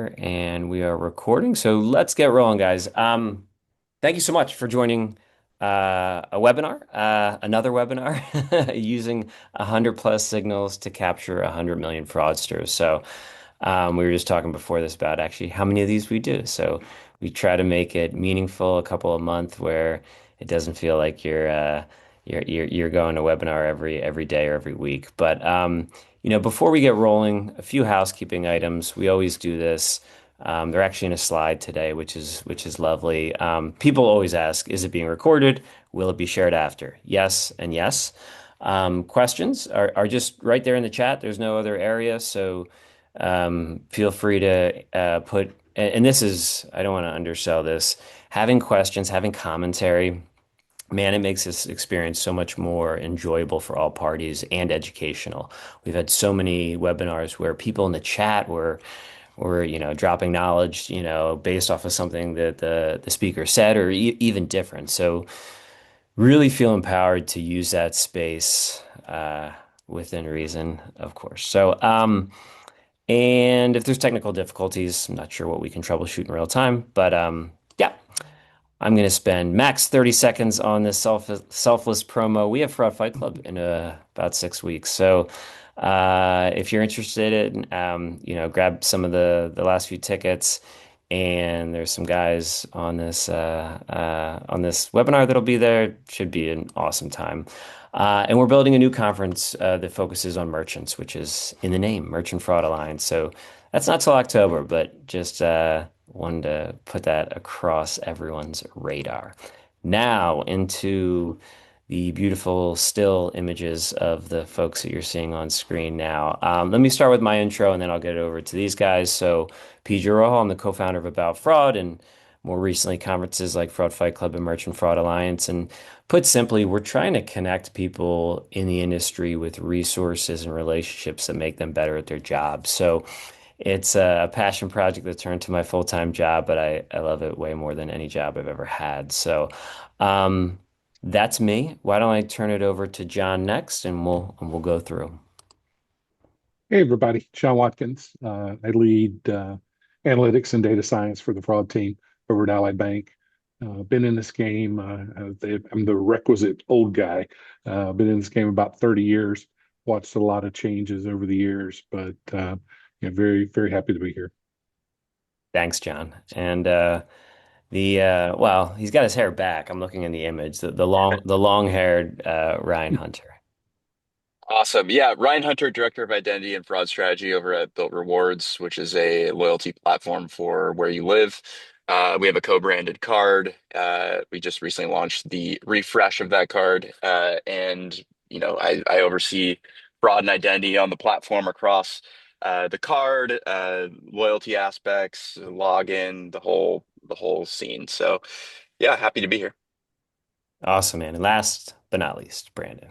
And we are recording. So let's get rolling, guys. Thank you so much for joining a webinar, another webinar using 100 plus signals to capture 100 million fraudsters. So we were just talking before this about actually how many of these we do. So we try to make it meaningful, a couple a month, where it doesn't feel like you're going to webinar every day or every week. But before we get rolling, a few housekeeping items. We always do this. They're actually in a slide today, which is lovely. People always ask, is it being recorded? Will it be shared after? Yes and yes. Questions are just right there in the chat. There's no other area, so feel free to put. And this is, I don't want to undersell this. Having questions, having commentary, man, it makes this experience so much more enjoyable for all parties and educational. We've had so many webinars where people in the chat were dropping knowledge, based off of something that the speaker said or even different. So really feel empowered to use that space within reason, of course. And if there's technical difficulties, I'm not sure what we can troubleshoot in real time, but yeah, I'm going to spend max 30 seconds on this selfless promo. We have Fraud Fight Club in about 6 weeks. So if you're interested in, grab some of the last few tickets. And there's some guys on this webinar that'll be there. Should be an awesome time. And we're building a new conference that focuses on merchants, which is in the name, Merchant Fraud Alliance. So that's not till October, but just wanted to put that across everyone's radar. Now into the beautiful still images of the folks that you're seeing on screen now. Let me start with my intro and then I'll get it over to these guys. So, PJ Rojo, I'm the co-founder of About Fraud and more recently conferences like Fraud Fight Club and Merchant Fraud Alliance. And put simply, we're trying to connect people in the industry with resources and relationships that make them better at their jobs. So, it's a passion project that turned to my full-time job, but I love it way more than any job I've ever had. So, um, that's me. Why don't I turn it over to John next, and we'll go through. Hey, everybody. Sean Watkins. I lead analytics and data science for the fraud team over at Allied Bank. Been in this game. I'm the requisite old guy. Been in this game about 30 years. Watched a lot of changes over the years, but very, very happy to be here. Thanks, John. And well, he's got his hair back. I'm looking in the image. The long-haired Ryan Hunter. Awesome. Yeah, Ryan Hunter, Director of Identity and Fraud Strategy over at Built Rewards, which is a loyalty platform for where you live. We have a co-branded card. We just recently launched the refresh of that card. And, I oversee fraud and identity on the platform across the card, loyalty aspects, login, the whole scene. So yeah, happy to be here. Awesome, man. And last but not least, Brandon.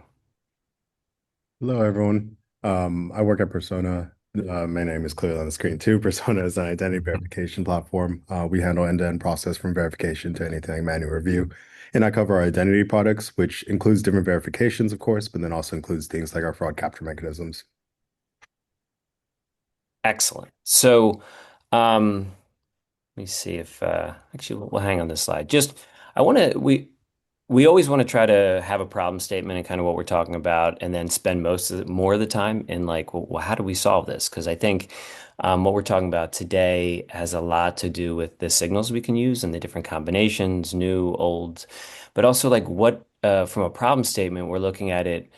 Hello, everyone. I work at Persona. My name is clearly on the screen too. Persona is an identity verification platform. We handle end-to-end process from verification to anything manual review. And I cover our identity products, which includes different verifications, of course, but then also includes things like our fraud capture mechanisms. Excellent. So, let me see if actually we'll hang on this slide. Just I want to we always want to try to have a problem statement and kind of what we're talking about, and then spend more of the time in like, well, how do we solve this? Because I think what we're talking about today has a lot to do with the signals we can use and the different combinations, new, old, but also like what from a problem statement, we're looking at it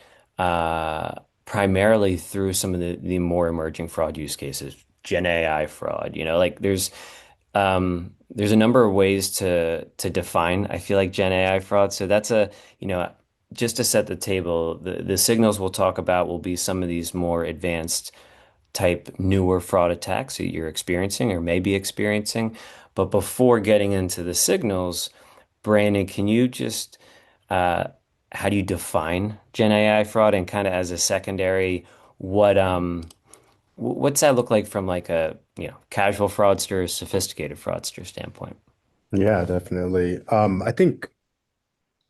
primarily through some of the more emerging fraud use cases, Gen AI fraud. Like there's a number of ways to define, I feel like, Gen AI fraud. So that's just to set the table, the signals we'll talk about will be some of these more advanced type newer fraud attacks that you're experiencing or may be experiencing. But before getting into the signals, Brandon, can you just uh, how do you define Gen AI fraud and kind of as a secondary, what what's that look like from like a casual fraudster, sophisticated fraudster standpoint? Yeah, definitely. I think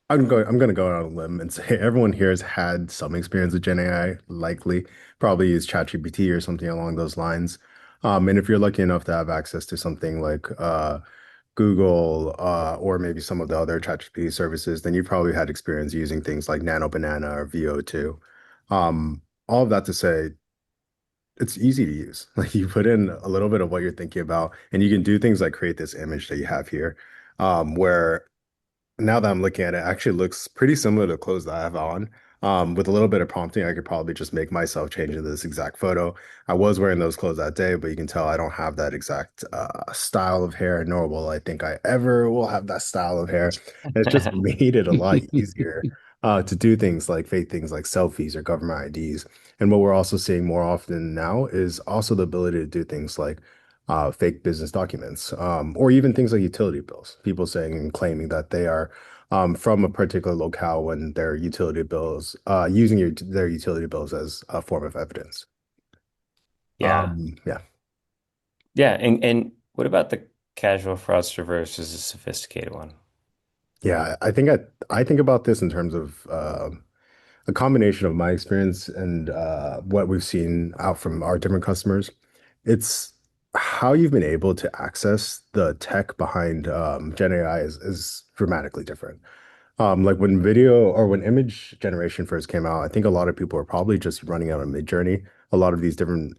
I'm going to go out on a limb and say everyone here has had some experience with Gen AI, likely probably used ChatGPT or something along those lines. And if you're lucky enough to have access to something like Google or maybe some of the other ChatGPT services, then you've probably had experience using things like Nano Banana or VO2. All of that to say, it's easy to use. Like you put in a little bit of what you're thinking about, and you can do things like create this image that you have here, where now that I'm looking at it, actually looks pretty similar to clothes that I have on. With a little bit of prompting, I could probably just make myself change into this exact photo. I was wearing those clothes that day, but you can tell I don't have that exact style of hair, nor will I think I ever will have that style of hair. It's just made it a lot easier to do things like fake things like selfies or government IDs. And what we're also seeing more often now is also the ability to do things like fake business documents, or even things like utility bills. People saying and claiming that they are from a particular locale when their utility bills, using their utility bills as a form of evidence. Yeah. Yeah, Yeah. And what about the casual fraudster versus a sophisticated one? yeah. I think about this in terms of a combination of my experience and what we've seen out from our different customers. It's how you've been able to access the tech behind Gen AI is dramatically different. Like when video or when image generation first came out, I think a lot of people were probably just running out of Midjourney. A lot of these different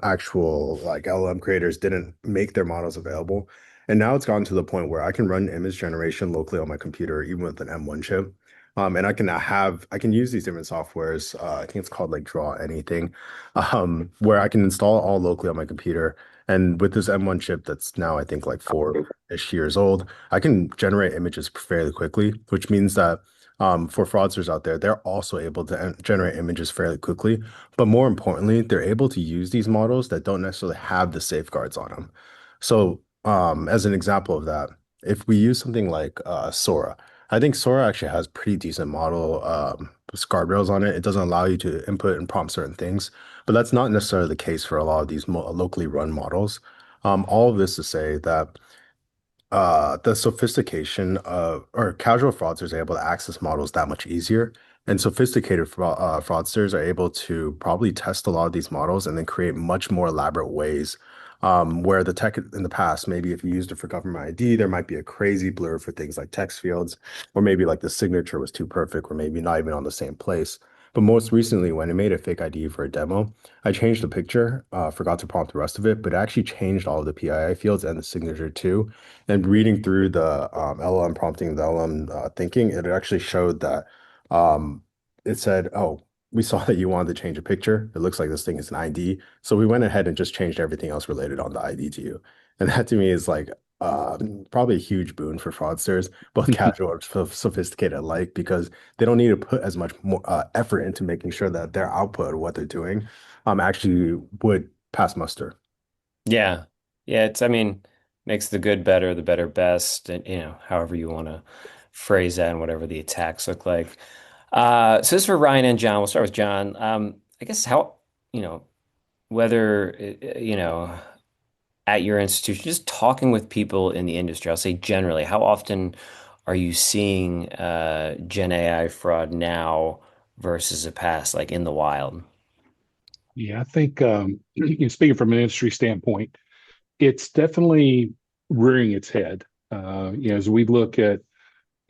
actual like LLM creators didn't make their models available. And now it's gotten to the point where I can run image generation locally on my computer, even with an M1 chip. And I can use these different softwares. I think it's called like Draw Anything, where I can install all locally on my computer. And with this M1 chip that's now I think like 4-ish years old, I can generate images fairly quickly, which means that for fraudsters out there, they're also able to generate images fairly quickly. But more importantly, they're able to use these models that don't necessarily have the safeguards on them. So, as an example of that, if we use something like Sora, I think Sora actually has pretty decent model guardrails on it. It doesn't allow you to input and prompt certain things, but that's not necessarily the case for a lot of these mo locally run models. All of this to say that the sophistication of or casual fraudsters are able to access models that much easier, and sophisticated fraudsters are able to probably test a lot of these models and then create much more elaborate ways. Where the tech in the past, maybe if you used it for government ID, there might be a crazy blur for things like text fields, or maybe like the signature was too perfect, or maybe not even on the same place. But most recently, when I made a fake ID for a demo, I changed the picture, forgot to prompt the rest of it, but it actually changed all of the PII fields and the signature too. And reading through the LLM prompting, the LLM thinking, it actually showed that it said, "Oh, we saw that you wanted to change a picture. It looks like this thing is an ID, so we went ahead and just changed everything else related on the ID to you." And that to me is like probably a huge boon for fraudsters, both casual or sophisticated alike, because they don't need to put as much more effort into making sure that their output, what they're doing, actually would pass muster. Yeah. Yeah. I mean, makes the good better, the better best, and, however you want to phrase that and whatever the attacks look like. So this is for Ryan and John. We'll start with John. I guess you know, whether, at your institution, just talking with people in the industry, I'll say generally, how often are you seeing Gen AI fraud now versus the past, like in the wild? Yeah, I think speaking from an industry standpoint, it's definitely rearing its head. As we look at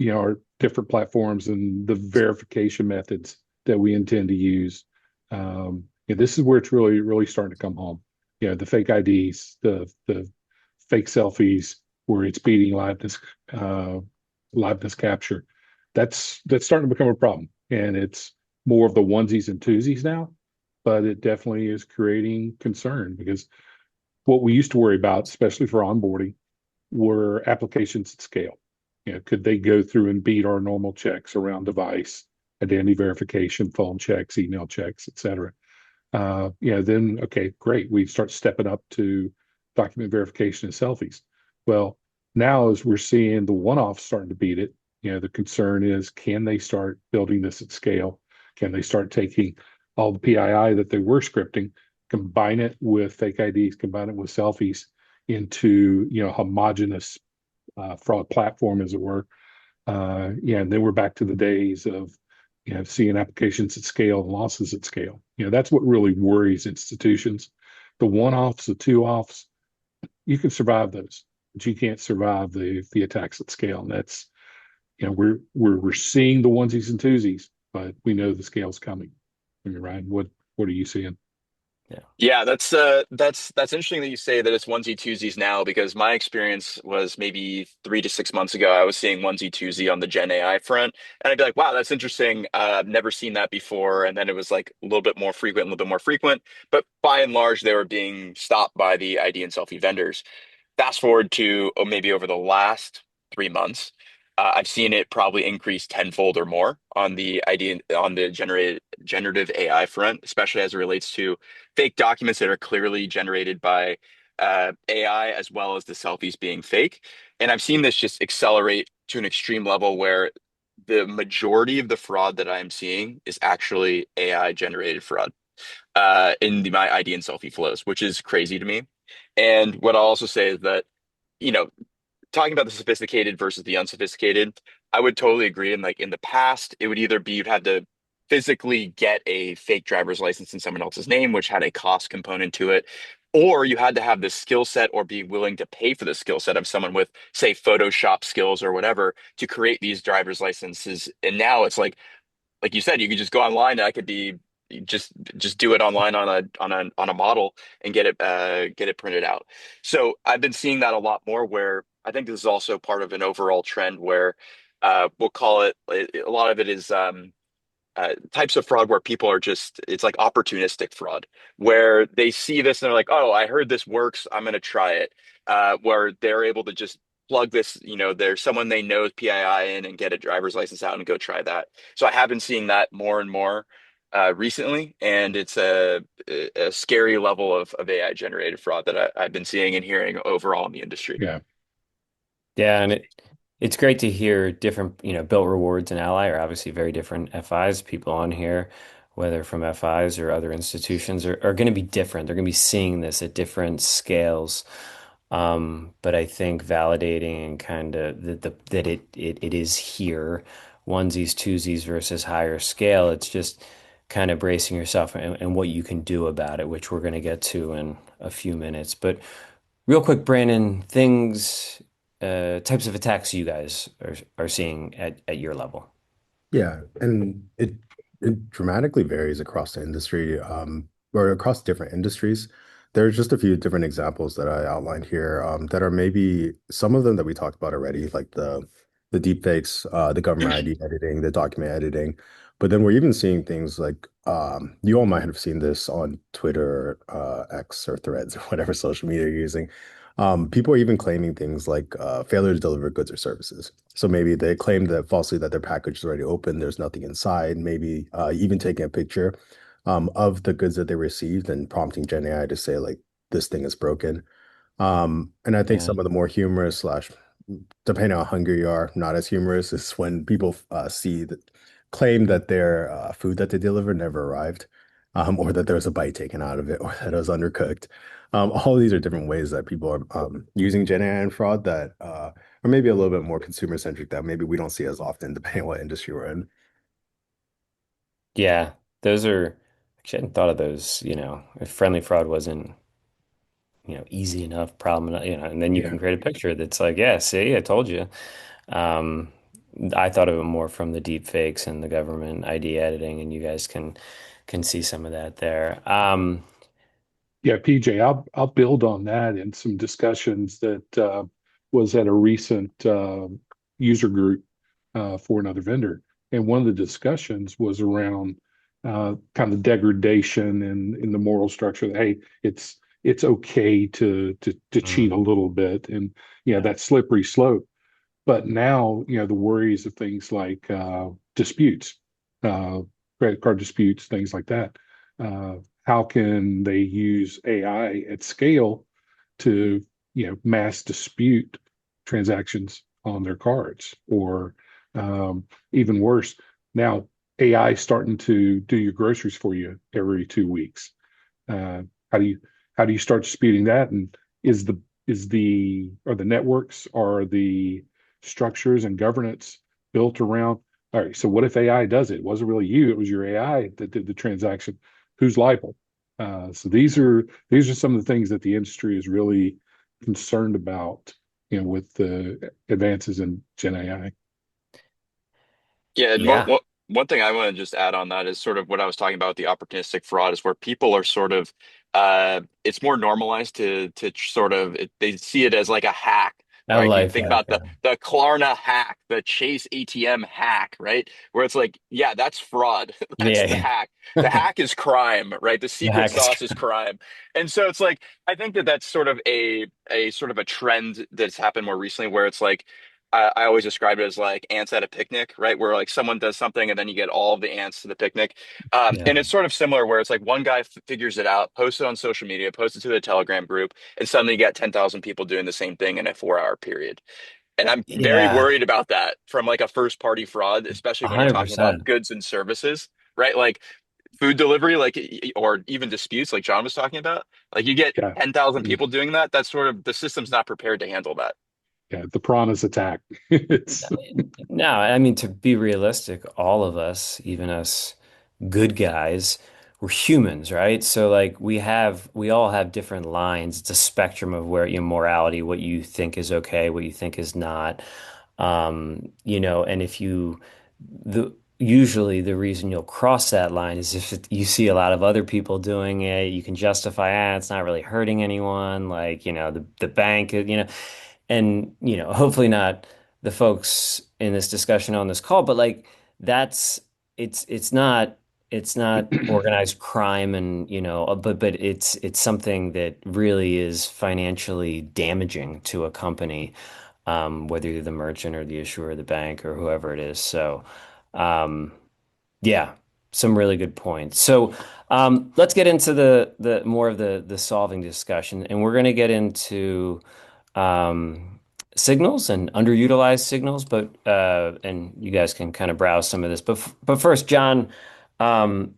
our different platforms and the verification methods that we intend to use, this is where it's really really starting to come home. The fake IDs, the fake selfies, where it's beating liveness capture. That's starting to become a problem, and it's more of the onesies and twosies now. But it definitely is creating concern because what we used to worry about, especially for onboarding, were applications at scale. Could they go through and beat our normal checks around device, identity verification, phone checks, email checks, et cetera? Then okay, great. We start stepping up to document verification and selfies. Well, now as we're seeing the one-offs starting to beat it, the concern is, can they start building this at scale? Can they start taking all the PII that they were scripting, combine it with fake IDs, combine it with selfies into homogenous fraud platform, as it were? And then we're back to the days of seeing applications at scale and losses at scale. That's what really worries institutions. the one-offs, the two-offs, you can survive those, but you can't survive the attacks at scale. And that's, we're seeing the onesies and twosies, but we know the scale's coming. I mean, Ryan, what are you seeing? Yeah. Yeah, that's interesting that you say that it's onesie twosies now because my experience was maybe 3 to 6 months ago. I was seeing onesie twosie on the Gen AI front, and I'd be like, "Wow, that's interesting. I've never seen that before." And then it was like a little bit more frequent, a little bit more frequent. But by and large, they were being stopped by the ID and selfie vendors. Fast forward to maybe over the last 3 months, I've seen it probably increase tenfold or more on the ID on the generative AI front, especially as it relates to fake documents that are clearly generated by AI, as well as the selfies being fake. And I've seen this just accelerate to an extreme level where the majority of the fraud that I'm seeing is actually AI generated fraud in my ID and selfie flows, which is crazy to me. And what I'll also say is that, you know, talking about the sophisticated versus the unsophisticated, I would totally agree. And like in the past, it would either be you'd had to physically get a fake driver's license in someone else's name, which had a cost component to it, or you had to have the skill set or be willing to pay for the skill set of someone with, say, Photoshop skills or whatever to create these driver's licenses. And now it's like you said, you could just go online. And I could be just do it online on a model and get it printed out. So I've been seeing that a lot more. Where I think this is also part of an overall trend where we'll call it a lot of it is types of fraud where people are just it's like opportunistic fraud where they see this and they're like, oh, I heard this works, I'm going to try it, where they're able to just plug this, there's someone they know PII in and get a driver's license out and go try that. So I have been seeing that more and more recently, and it's a scary level of AI generated fraud that I've been seeing and hearing overall in the industry. Yeah. Yeah, and it's great to hear different, Built Rewards and Ally are obviously very different FIs. People on here, whether from FIs or other institutions, are going to be different. They're going to be seeing this at different scales. But I think validating and kind of that it is here, onesies, twosies versus higher scale. It's just kind of bracing yourself and what you can do about it, which we're going to get to in a few minutes. But real quick, Brandon, types of attacks you guys are seeing at your level. Yeah, and it dramatically varies across the industry, or across different industries. There's just a few different examples that I outlined here, that are maybe some of them that we talked about already, like the deep fakes, the government ID editing, the document editing. But then we're even seeing things like, you all might have seen this on Twitter, X, or Threads, or whatever social media you're using. People are even claiming things like failure to deliver goods or services. So maybe they claim that falsely that their package is already open, there's nothing inside, maybe even taking a picture of the goods that they received and prompting Gen AI to say like this thing is broken. And I think Yeah. some of the more humorous slash, depending on how hungry you are, not as humorous is when people see that claim that their food that they delivered never arrived, or that there was a bite taken out of it, or that it was undercooked. All of these are different ways that people are using Gen AI and fraud that are maybe a little bit more consumer centric that maybe we don't see as often, depending on what industry we're in. Yeah, those are actually I hadn't thought of those, if friendly fraud wasn't, easy enough, problem enough, and then you Yeah. can create a picture that's like, yeah, see, I told you. Um, I thought of it more from the deep fakes and the government ID editing, and you guys can see some of that there. Yeah, PJ, I'll build on that in some discussions that was at a recent user group for another vendor, and one of the discussions was around kind of degradation and in the moral structure. That, hey, it's okay to cheat a Mm, little bit, and yeah, that slippery slope. But now, the worries of things like disputes, uh, credit card disputes, things like that. How can they use AI at scale to, mass dispute transactions on their cards? Or even worse, now AI starting to do your groceries for you every 2 weeks. Uh, how do you start disputing that? And is the are the networks, are the structures and governance built around? All right, so what if AI does it? It wasn't really you; it was your AI that did the transaction. Who's liable? So these are some of the things that the industry is really concerned about, with the advances in Gen AI. Yeah, and Yeah. one thing I want to just add on that is sort of what I was talking about with the opportunistic fraud is where people are sort of it's more normalized they see it as like a hack, I right? You like think that. about the Klarna hack, the Chase ATM hack, right? Where it's like, yeah, that's fraud. That's the Yeah. hack. The Yeah. hack is crime, right? The The secret hack is sauce is crime. And so it's like I think that that's sort of a sort of a trend that's happened more recently where it's like I always describe it as like ants at a picnic, right? Where like someone does something and then you get all of the ants to the picnic. yeah. And it's sort of similar where it's like one guy figures it out, posts it on social media, posts it to the Telegram group, and suddenly you get 10,000 people doing the same thing in a 4 hour period. And I'm very Yeah. worried about that from like a first party fraud, especially when you're talking about 100%. goods and services, right? Like food delivery, like or even disputes, like John was talking about. Like you get Yeah. 10,000 Mhm. people doing that. That's sort of the system's not prepared to handle that. Yeah. The piranhas attack. It's No, I mean, to be realistic, all of us, even us good guys, we're humans, right? So like we all have different lines. It's a spectrum of where your morality, what you think is okay, what you think is not. And if you the usually the reason you'll cross that line is if you see a lot of other people doing it, you can justify, it's not really hurting anyone, like, the bank, and hopefully not the folks in this discussion on this call, but like that's it's not organized crime and but it's something that really is financially damaging to a company, whether you're the merchant or the issuer or the bank or whoever it is. So um, yeah, some really good points. So let's get into the more of the solving discussion, and we're going to get into signals and underutilized signals, but and you guys can kind of browse some of this. But first, John, um,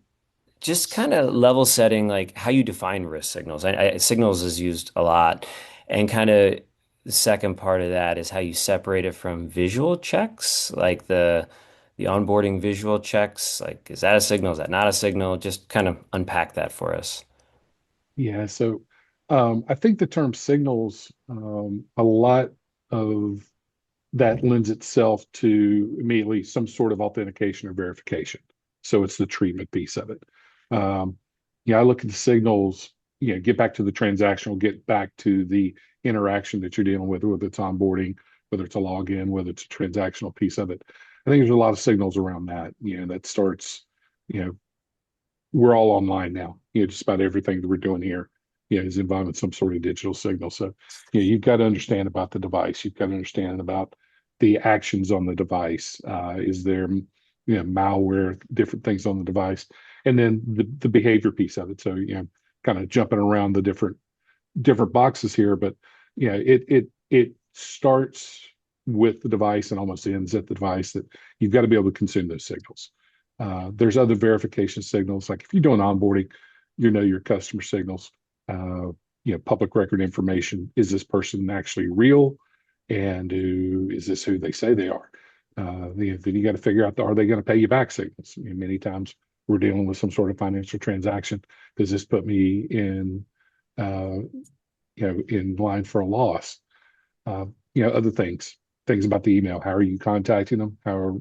just kind of level setting, like how you define risk signals. Signals is used a lot, and kind of the second part of that is how you separate it from visual checks, like the onboarding visual checks. Like, is that a signal? Is that not a signal? Just kind of unpack that for us. Yeah, so I think the term signals, a lot of that lends itself to immediately some sort of authentication or verification. So it's the treatment piece of it. Um, yeah, I look at the signals, get back to the transactional, get back to the interaction that you're dealing with, whether it's onboarding, whether it's a login, whether it's a transactional piece of it. I think there's a lot of signals around that, that starts, you know, we're all online now. Just about everything that we're doing here, is involving some sort of digital signal. So, you've got to understand about the device. You've got to understand about the actions on the device. Is there, malware, different things on the device, and then the behavior piece of it. So, kind of jumping around the different boxes here, but it starts with the device and almost ends at the device that you've got to be able to consume those signals. There's other verification signals, like if you're doing onboarding, your customer signals, public record information. Is this person actually real? And is this who they say they are? Then you got to figure out, are they going to pay you back signals? Many times we're dealing with some sort of financial transaction. Does this put me uh, in line for a loss? Other things about the email. How are you contacting them? How are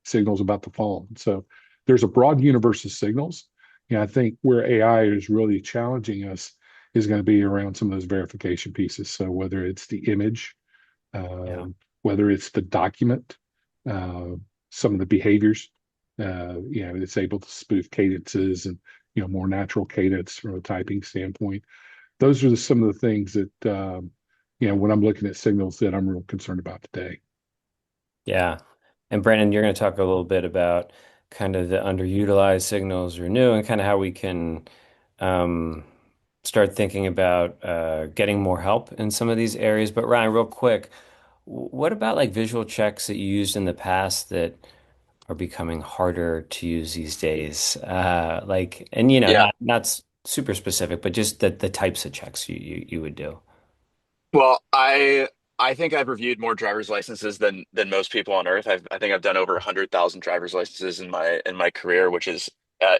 signals about the phone? So there's a broad universe of signals. I think where AI is really challenging us is going to be around some of those verification pieces. So whether it's the image, Yeah. whether it's the document, uh, some of the behaviors, it's able to spoof cadences and more natural cadence from a typing standpoint. Those are some of the things that when I'm looking at signals that I'm real concerned about today. Yeah. And Brandon, you're going to talk a little bit about kind of the underutilized signals or new and kind of how we can um, start thinking about getting more help in some of these areas. But Ryan, real quick, what about like visual checks that you used in the past that are becoming harder to use these days? And Yeah. not super specific, but just the types of checks you would do. Well, I think I've reviewed more driver's licenses than most people on earth. I think I've done over 100,000 driver's licenses in my career, which is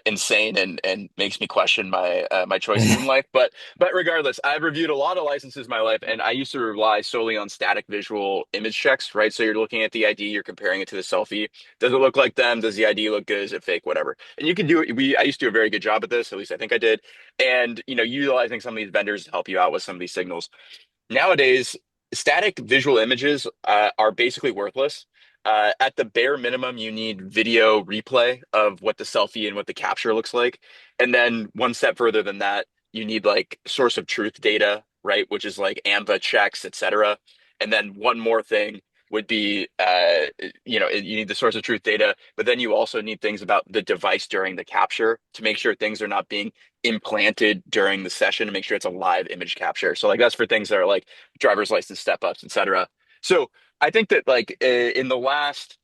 insane and makes me question my choices in life. But regardless, I've reviewed a lot of licenses in my life, and I used to rely solely on static visual image checks, right? So you're looking at the ID, you're comparing it to the selfie. Does it look like them? Does the ID look good? Is it fake? Whatever. And you can do it. I used to do a very good job at this, at least I think I did. And utilizing some of these vendors to help you out with some of these signals. Nowadays, static visual images are basically worthless. At the bare minimum, you need video replay of what the selfie and what the capture looks like. And then one step further than that, you need like source of truth data, right? Which is like AMVA checks, etc. And then one more thing would be, you need the source of truth data, but then you also need things about the device during the capture to make sure things are not being implanted during the session to make sure it's a live image capture. So like that's for things that are like driver's license step ups, etc. So I think that like in the last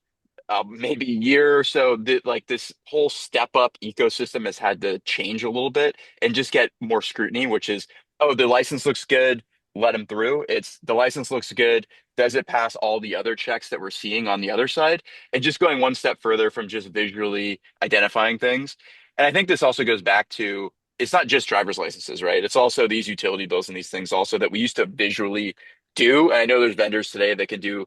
maybe year or so that like this whole step up ecosystem has had to change a little bit and just get more scrutiny, which is, oh, the license looks good, let them through. It's the license looks good. Does it pass all the other checks that we're seeing on the other side? And just going one step further from just visually identifying things. And I think this also goes back to it's not just driver's licenses, right? It's also these utility bills and these things also that we used to visually do. And I know there's vendors today that can do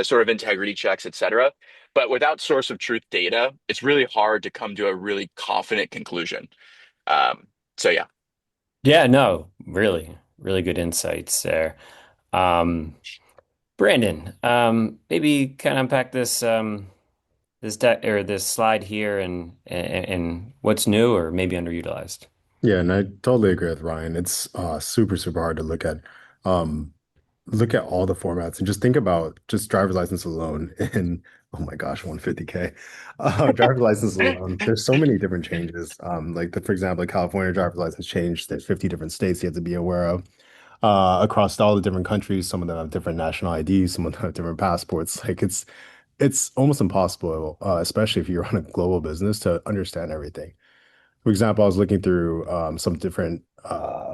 sort of integrity checks, et cetera. But without source of truth data, it's really hard to come to a really confident conclusion. So yeah. Yeah, no, really, really good insights there. Um, Brandon, maybe kind of unpack this deck or this slide here and what's new or maybe underutilized. Yeah, and I totally agree with Ryan. It's super, super hard to um, look at all the formats and just think about just driver's license alone and oh my gosh, 150K. Driver's license alone. There's so many different changes. Like for example, California driver's license changed. There's 50 different states you have to be aware of. Across all the different countries, some of them have different national IDs, some of them have different passports. Like it's almost impossible, especially if you run a global business, to understand everything. For example, I was looking through some different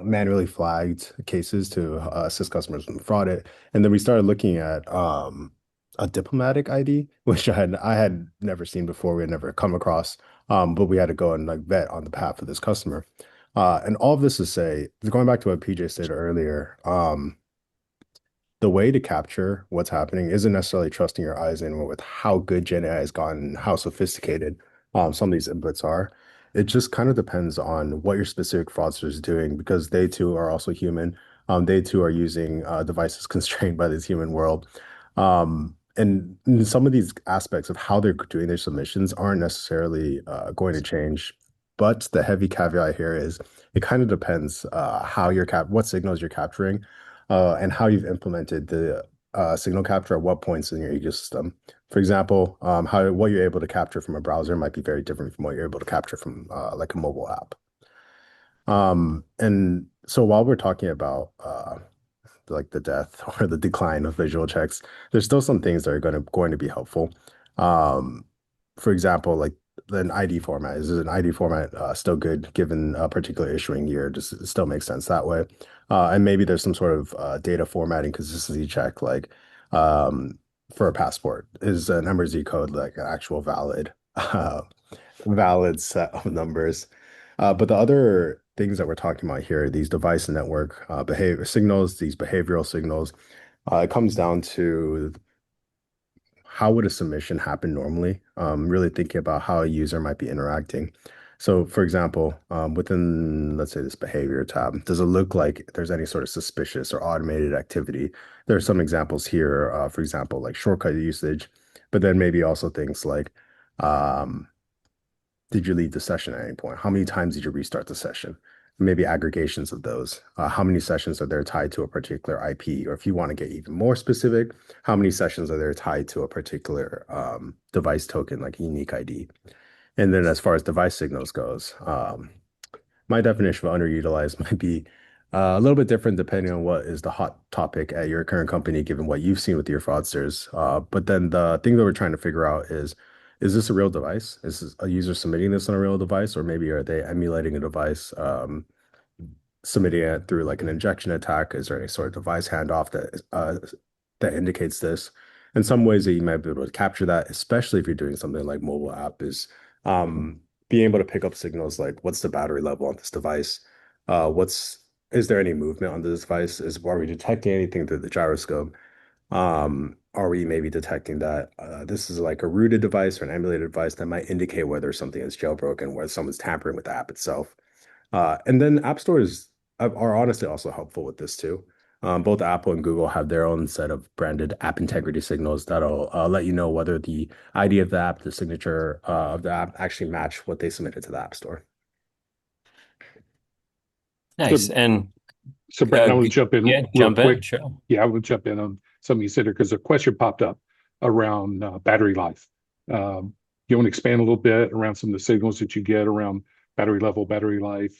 manually flagged cases to assist customers from fraud it, and then we started looking at a diplomatic ID, which I had never seen before. We had never come across, but we had to go and like vet on the behalf of this customer. And all of this to say, going back to what PJ said earlier, the way to capture what's happening isn't necessarily trusting your eyes anymore with how good Gen AI has gotten and how sophisticated some of these inputs are. It just kind of depends on what your specific fraudster is doing because they too are also human. They too are using devices constrained by this human world. And some of these aspects of how they're doing their submissions aren't necessarily going to change. But the heavy caveat here is it kind of depends how you're what signals you're capturing and how you've implemented the signal capture at what points in your ecosystem. For example, how what you're able to capture from a browser might be very different from what you're able to capture from like a mobile app. And so while we're talking about like the death or the decline of visual checks, there's still some things that are going to be helpful. Um, for example, like an ID format. Is an ID format still good given a particular issuing year? Does it still make sense that way? And maybe there's some sort of data formatting consistency check, like um, for a passport. Is an MRZ code like an actual valid set of numbers? But the other things that we're talking about here, these device and network behavior signals, these behavioral signals, it comes down to how would a submission happen normally? Really thinking about how a user might be interacting. So, for example, within, let's say, this behavior tab, does it look like there's any sort of suspicious or automated activity? There are some examples here, for example, like shortcut usage, but then maybe also things like, um, did you leave the session at any point? How many times did you restart the session? Maybe aggregations of those. How many sessions are there tied to a particular IP? Or if you want to get even more specific, how many sessions are there tied to a particular device token, like a unique ID? And then as far as device signals goes, my definition of underutilized might be a little bit different depending on what is the hot topic at your current company, given what you've seen with your fraudsters. But then the thing that we're trying to figure out is this a real device? Is this a user submitting this on a real device, or maybe are they emulating a device, submitting it through like an injection attack? Is there any sort of device handoff that indicates this? In some ways that you might be able to capture that, especially if you're doing something like mobile app, is being able to pick up signals like what's the battery level on this device? What's is there any movement on this device? Are we detecting anything through the gyroscope? Are we maybe detecting that this is like a rooted device or an emulated device that might indicate whether something is jailbroken, whether someone's tampering with the app itself? And then app stores are honestly also helpful with this too. Both Apple and Google have their own set of branded app integrity signals that'll let you know whether the ID of the app, the signature of the app actually match what they submitted to the App Store. Nice. So, And so Brandon, I want to g- jump in yeah, real jump in. quick. Sure. Yeah, I will jump in on something you said there because a question popped up around battery life. You want to expand a little bit around some of the signals that you get around battery level, battery life,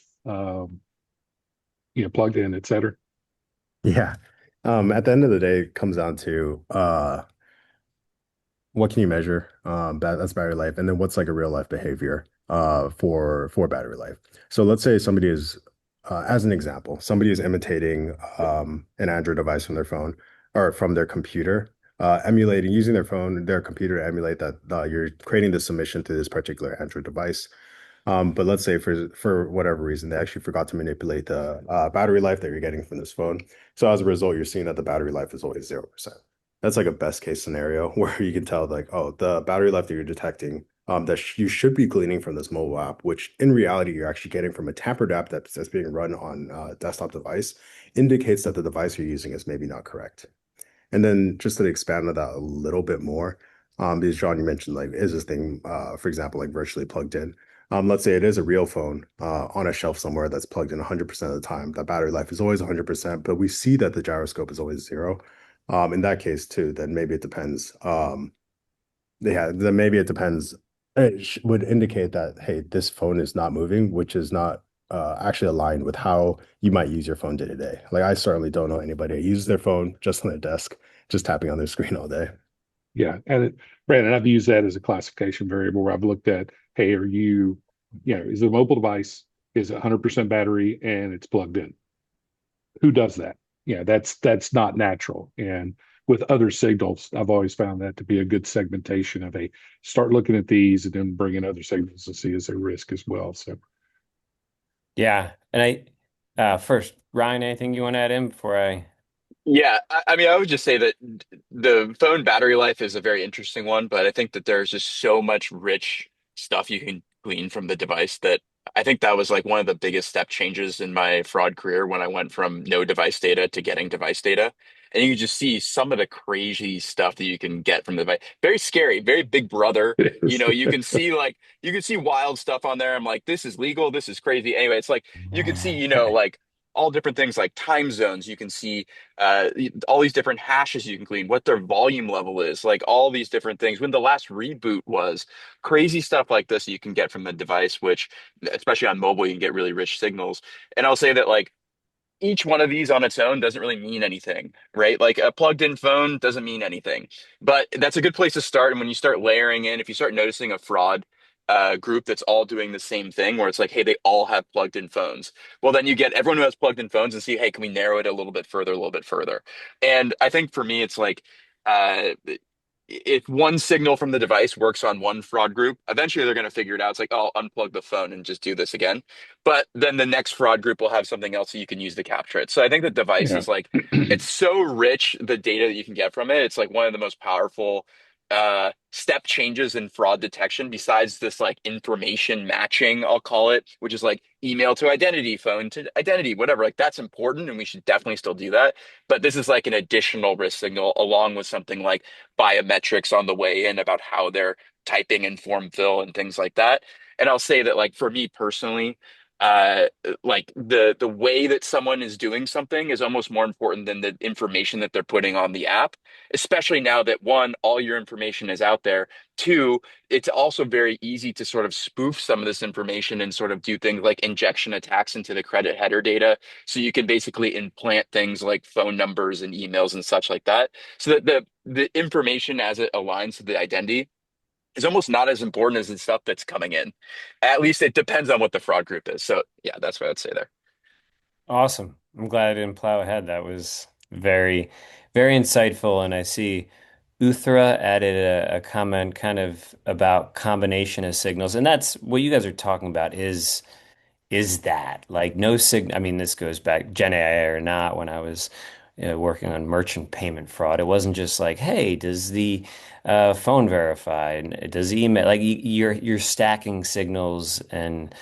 plugged in, et cetera. Yeah. At the end of the day, it comes down to what can you measure? That's battery life, and then what's like a real life behavior for battery life. So let's say somebody is, as an example, somebody is imitating an Android device from their phone or from their computer, emulating using their phone, their computer to emulate that you're creating the submission to this particular Android device. But let's say for whatever reason, they actually forgot to manipulate the battery life that you're getting from this phone. So as a result, you're seeing that the battery life is always 0%. That's like a best case scenario where you can tell like, oh, the battery life that you're detecting that you should be gleaning from this mobile app, which in reality you're actually getting from a tampered app that's being run on a desktop device, indicates that the device you're using is maybe not correct. And then just to expand on that a little bit more, because John, you mentioned like, is this thing, for example, like virtually plugged in? Let's say it is a real phone on a shelf somewhere that's plugged in 100% of the time. The battery life is always 100%, but we see that the gyroscope is always zero. In that case too, then maybe it depends. Yeah, then maybe it depends. It would indicate that, hey, this phone is not moving, which is not actually aligned with how you might use your phone day to day. Like I certainly don't know anybody who uses their phone just on their desk, just tapping on their screen all day. Yeah, and Brandon, I've used that as a classification variable where I've looked at, hey, is the mobile device is 100% battery and it's plugged in? Who does that? Yeah, that's not natural. And with other signals, I've always found that to be a good segmentation of a start looking at these and then bring in other signals to see is there risk as well. So Yeah. And first, Ryan, anything you want to add in before I? Yeah, I mean, I would just say that the phone battery life is a very interesting one, but I think that there's just so much rich stuff you can glean from the device that I think that was like one of the biggest step changes in my fraud career when I went from no device data to getting device data. And you can just see some of the crazy stuff that you can get from the device. Very scary, very big brother. it You is. know, you can see wild stuff on there. I'm like, this is legal, this is crazy. Anyway, it's like you can see, like all different things like time zones. You can see uh, all these different hashes you can clean, what their volume level is, like all these different things. When the last reboot was, crazy stuff like this you can get from the device, which, especially on mobile, you can get really rich signals. And I'll say that, like, each one of these on its own doesn't really mean anything, right? Like a plugged in phone doesn't mean anything, but that's a good place to start. And when you start layering in, if you start noticing a fraud group that's all doing the same thing, where it's like, hey, they all have plugged in phones, well, then you get everyone who has plugged in phones and see, hey, can we narrow it a little bit further, a little bit further? And I think for me, it's like, uh, if one signal from the device works on one fraud group, eventually they're going to figure it out. It's like, oh, I'll unplug the phone and just do this again. But then the next fraud group will have something else that you can use to capture it. So I think the device Yeah. is like, it's so rich, the data that you can get from it. It's like one of the most powerful step changes in fraud detection, besides this like information matching, I'll call it, which is like email to identity, phone to identity, whatever. Like that's important and we should definitely still do that. But this is like an additional risk signal along with something like biometrics on the way in about how they're typing and form fill and things like that. And I'll say that, like, for me personally, uh like the way that someone is doing something is almost more important than the information that they're putting on the app, especially now that, one, all your information is out there. Two, it's also very easy to sort of spoof some of this information and sort of do things like injection attacks into the credit header data, so you can basically implant things like phone numbers and emails and such like that, so that the information as it aligns to the identity is almost not as important as the stuff that's coming in. At least it depends on what the fraud group is. So yeah, that's what I'd say there. Awesome. I'm glad I didn't plow ahead. That was very, very insightful. And I see. Uthra added a comment kind of about combination of signals, and that's what you guys are talking about is that like no signal. I mean, this goes back Gen AI or not when I was working on merchant payment fraud. It wasn't just like, hey, does the phone verify? And does email like you're stacking signals and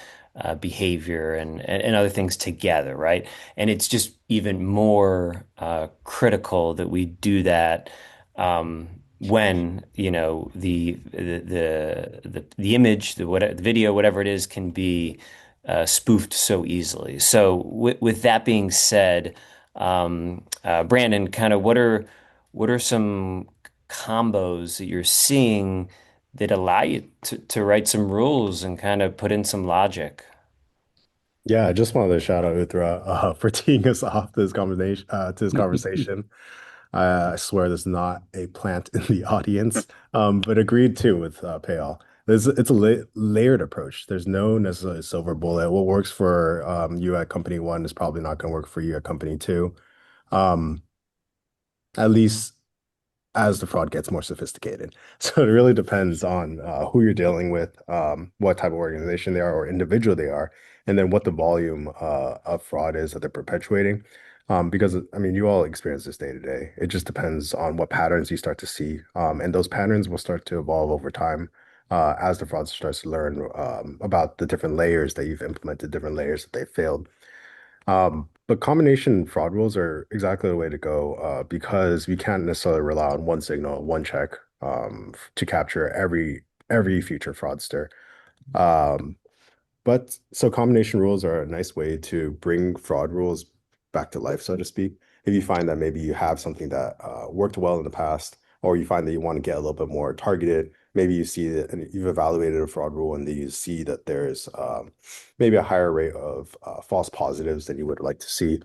behavior and other things together, right? And it's just even more critical that we do that when the image, the video, whatever it is, can be spoofed so easily. So with that being said, Brandon, kind of what are some combos that you're seeing that allow you to write some rules and kind of put in some logic? Yeah, I just wanted to shout out Uthra for teeing us off to this conversation. I swear there's not a plant in the audience, but agreed too with Payal. It's a layered approach. There's no necessarily silver bullet. What works for you at company one is probably not going to work for you at company two. Um, at least as the fraud gets more sophisticated. So it really depends on who you're dealing with, what type of organization they are or individual they are, and then what the volume of fraud is that they're perpetuating. Because I mean, you all experience this day to day. It just depends on what patterns you start to see, and those patterns will start to evolve over time as the fraud starts to learn about the different layers that you've implemented, different layers that they failed. But combination fraud rules are exactly the way to go because we can't necessarily rely on one signal, one check to capture every future fraudster. Um, but so combination rules are a nice way to bring fraud rules back to life, so to speak. If you find that maybe you have something that worked well in the past, or you find that you want to get a little bit more targeted, maybe you see that and you've evaluated a fraud rule and then you see that there's maybe a higher rate of false positives than you would like to see.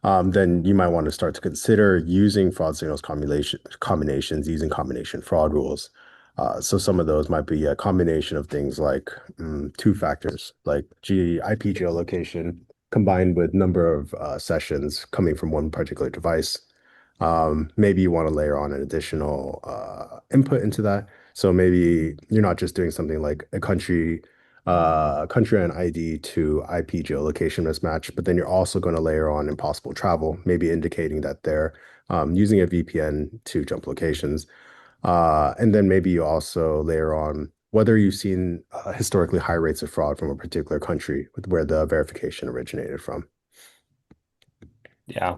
Then you might want to start to consider using fraud signals combinations, using combination fraud rules. So some of those might be a combination of things like two factors, like IP geolocation combined with number of sessions coming from one particular device. Maybe you want to layer on an additional input into that. So maybe you're not just doing something like country and ID to IP geolocation mismatch, but then you're also going to layer on impossible travel, maybe indicating that they're using a VPN to jump locations. And then maybe you also layer on whether you've seen historically high rates of fraud from a particular country with where the verification originated from. Yeah.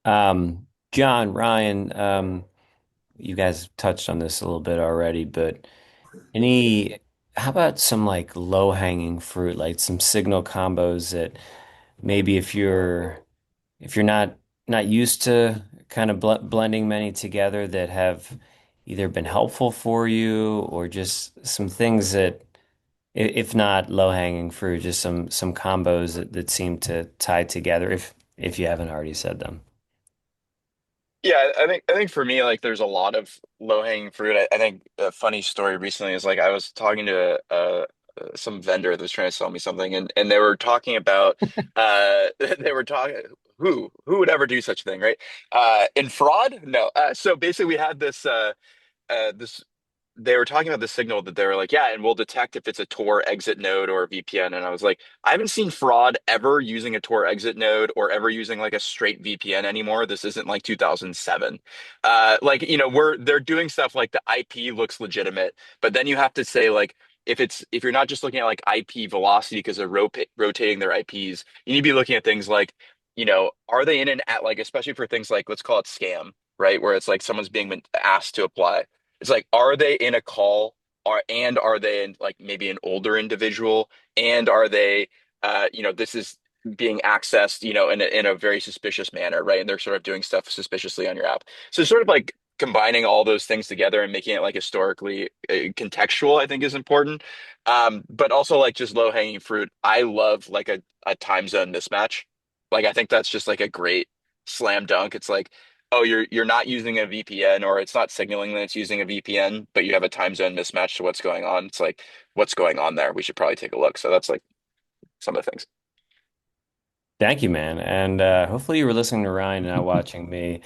John, Ryan, you guys touched on this a little bit already, but any, how about some like low-hanging fruit, like some signal combos that maybe if you're not used to kind of blending many together that have either been helpful for you or just some things that if not low-hanging fruit, just some combos that seem to tie together if you haven't already said them. Yeah, I think for me, like there's a lot of low-hanging fruit. I think a funny story recently is like I was talking to some vendor that was trying to sell me something, and they were talking about they were talking who would ever do such a thing, right? In fraud? No. So basically, we had this they were talking about the signal that they were like, yeah, and we'll detect if it's a Tor exit node or a VPN. And I was like, I haven't seen fraud ever using a Tor exit node or ever using like a straight VPN anymore. This isn't like 2007. Like, they're doing stuff like the IP looks legitimate, but then you have to say like, if you're not just looking at like IP velocity because they're rotating their IPs, you need to be looking at things like, are they in an at like, especially for things like, let's call it scam, right? Where it's like someone's being asked to apply. It's like, are they in a call? Are they in like maybe an older individual? And are they, this is being accessed, in a very suspicious manner, right? And they're sort of doing stuff suspiciously on your app. So sort of like combining all those things together and making it like historically contextual, I think is important. But also like just low hanging fruit. I love like a time zone mismatch. Like I think that's just like a great slam dunk. It's like, oh, you're not using a VPN or it's not signaling that it's using a VPN, but you have a time zone mismatch to what's going on. It's like, what's going on there? We should probably take a look. So that's like some of the things. Thank you, man. And hopefully you were listening to Ryan and not watching me.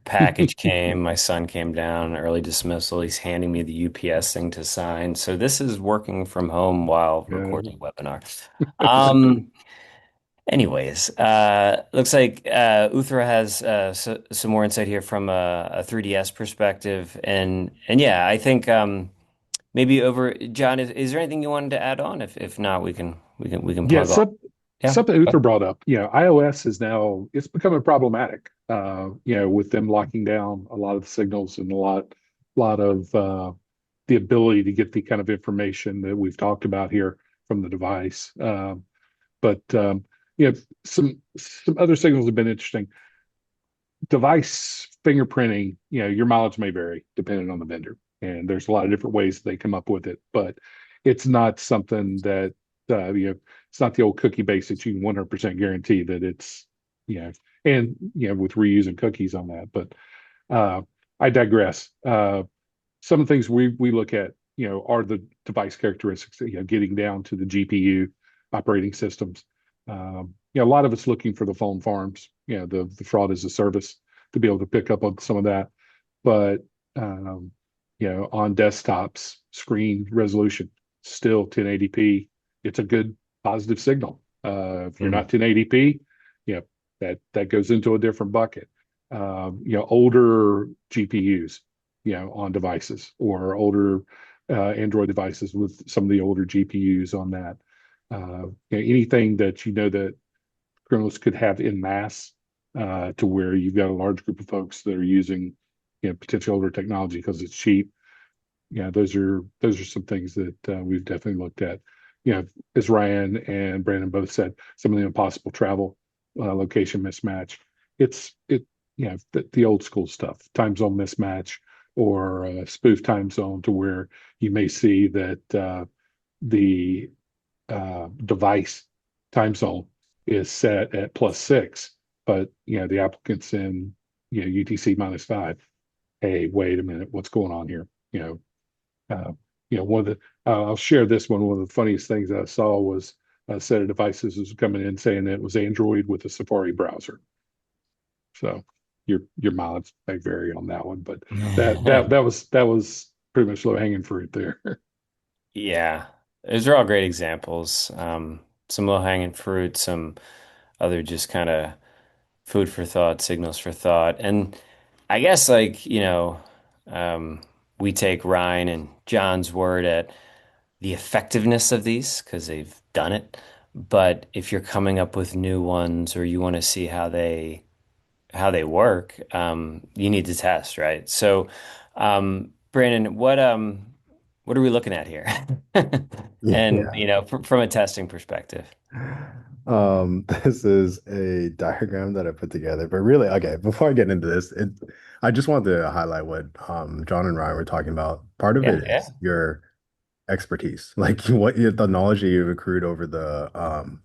package came, my son came down, early dismissal. He's handing me the UPS thing to sign. So this is working from home while Yeah. recording a webinar. Um, Anyways, looks like Uthra has some more insight here from a 3DS perspective, and yeah, I think maybe over John, is there anything you wanted to add on? If not, we can Yeah, plug on. Yeah. something Uther brought up. iOS is now it's becoming problematic. With them locking down a lot of the signals and lot of the ability to get the kind of information that we've talked about here from the device. But some other signals have been interesting. Device fingerprinting, your mileage may vary depending on the vendor, and there's a lot of different ways they come up with it, but it's not something that it's not the old cookie base that you can 100% guarantee that it's and with reusing cookies on that. But uh, I digress. Some of the things we look at, are the device characteristics, getting down to the GPU operating systems. A lot of it's looking for the phone farms, the fraud as a service to be able to pick up on some of that. But on desktops, screen resolution, still 1080p. It's a good positive signal. If you're Mhm. not 1080p, that goes into a different bucket. Older GPUs, on devices or older Android devices with some of the older GPUs on that. Anything that that criminals could have in mass, to where you've got a large group of folks that are using potentially older technology because it's cheap. Those are some things that we've definitely looked at. As Ryan and Brandon both said, some of the impossible travel, location mismatch. It the old school stuff, time zone mismatch or spoof time zone, to where you may see that the device time zone is set at +6, but the applicant's in UTC -5. Hey, wait a minute, what's going on here? Uh, one of the I'll share this one. One of the funniest things I saw was a set of devices was coming in saying that it was Android with a Safari browser. So your mileage may vary on that one, but that was pretty much low hanging fruit there. Yeah, those are all great examples. Some low-hanging fruit, some other just kind of food for thought, signals for thought. And I guess um, we take Ryan and John's word at the effectiveness of these because they've done it. But if you're coming up with new ones or you want to see how they work, you need to test, right? So, Brandon, what are we looking at here? And Yeah. from a testing perspective. This is a diagram that I put together, but really, okay, before I get into this, I just wanted to highlight what John and Ryan were talking about. Part of Yeah, it yeah. is your expertise, like the knowledge that you've accrued over the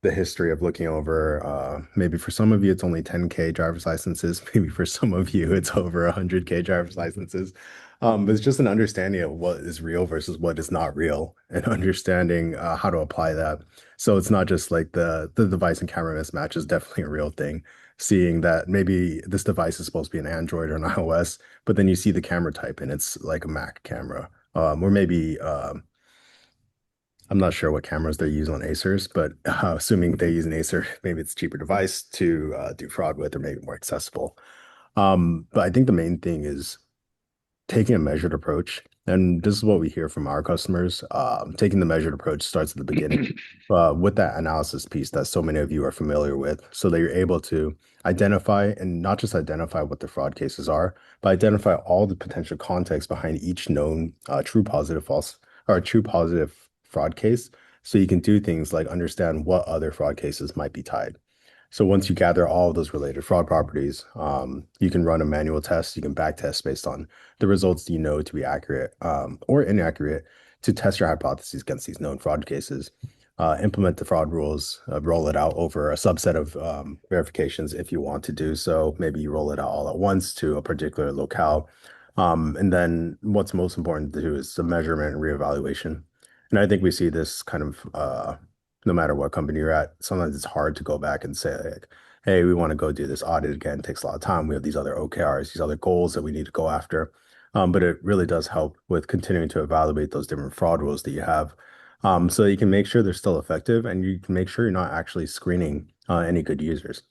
history of looking over, maybe for some of you it's only 10K driver's licenses, maybe for some of you it's over 100K driver's licenses. But it's just an understanding of what is real versus what is not real, and understanding how to apply that. So it's not just like the device and camera mismatch is definitely a real thing. Seeing that maybe this device is supposed to be an Android or an iOS, but then you see the camera type and it's like a Mac camera, or maybe I'm not sure what cameras they use on Acers, but assuming they use an Acer, maybe it's a cheaper device to do fraud with, or maybe more accessible. But I think the main thing is taking a measured approach. And this is what we hear from our customers. Taking the measured approach starts at the beginning, with that analysis piece that so many of you are familiar with, so that you're able to identify, and not just identify what the fraud cases are, but identify all the potential context behind each known true positive false or true positive fraud case. So you can do things like understand what other fraud cases might be tied. So once you gather all of those related fraud properties, you can run a manual test. You can back test based on the results you know to be accurate, or inaccurate, to test your hypotheses against these known fraud cases. Implement the fraud rules, roll it out over a subset of verifications if you want to do so. Maybe you roll it out all at once to a particular locale. And then what's most important to do is the measurement and reevaluation. And I think we see this kind of no matter what company you're at. Sometimes it's hard to go back and say, like, hey, we want to go do this audit again. It takes a lot of time. We have these other OKRs, these other goals that we need to go after. But it really does help with continuing to evaluate those different fraud rules that you have, so that you can make sure they're still effective and you can make sure you're not actually screening any good users.